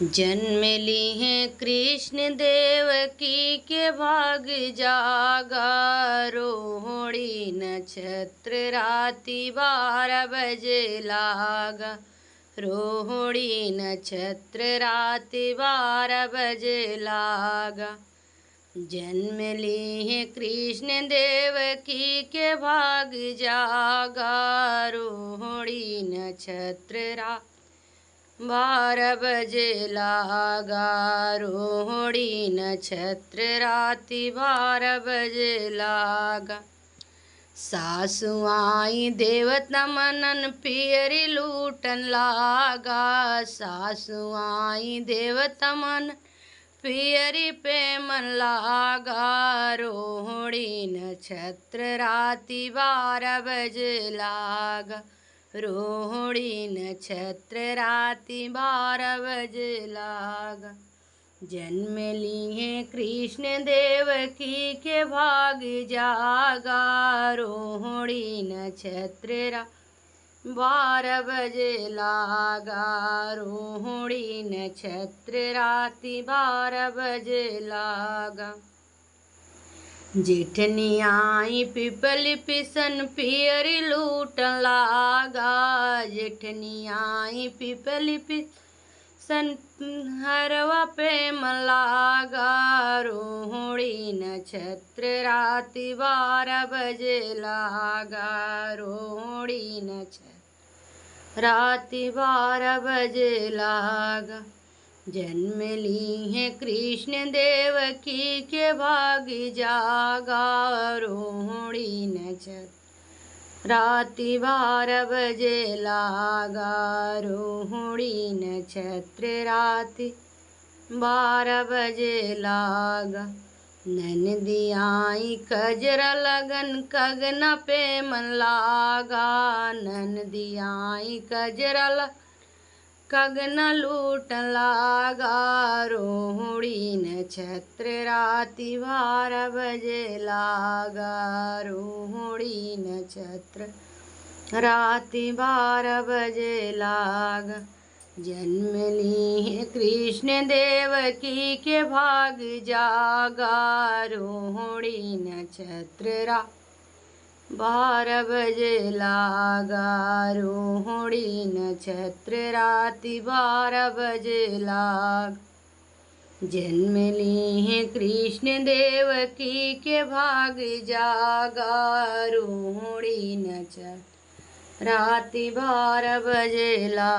जन्म ली हैं कृष्ण देवकी के भाग जागा, रोहिणी नक्षत्र राति 12 बजे लागा। रोहिणी नक्षत्र राति 12 बजे लागा। जन्म ली हैं कृष्ण देवकी के भाग जागा, रोहिणी नक्षत्र राति 12 बजे लागा। रोहिणी नक्षत्र राति 12 बजे लागा। सासु आई देवता मनन पियरी लूटन लागा। सासु आई देवता मन पियरी पे मन लागा। रोहिणी नक्षत्र राति 12 बजे लागा। रोहिणी नक्षत्र राति 12 बजे लागा। जन्म ली हैं कृष्ण देवकी के भाग जागा, रोहिणी नक्षत्र राति 12 बजे लागा। रोहिणी नक्षत्र राति 12 बजे लागा। जेठनी आई पिपली पिसन पियरी लूटन लागा। जेठनी आई पिपली पिसन हरवा पे मन लागा। रोहिणी नक्षत्र राति 12 बजे लागा। रोहिणी नक्षत्र राति 12 बजे लागा। जन्म ली हैं कृष्ण देवकी के भाग जागा, रोहिणी नक्षत्र राति 12 बजे लागा। रोहिणी नक्षत्र राति 12 बजे लागा। ननदी आई कजरा लगन कगना पे मन लागा। ननदी आई कजरा लगन कगना लूटन लागा। रोहिणी नक्षत्र राति 12 बजे लागा। रोहिणी नक्षत्र राति 12 बजे लागा। जन्म ली हैं कृष्ण देवकी के भाग जागा, रोहिणी नक्षत्र राति 12 बजे लागा। रोहिणी नक्षत्र राति 12 बजे लागा। जन्म ली हैं कृष्ण देवकी के भाग जागा, रोहिणी नक्षत्र राति 12 बजे लागा।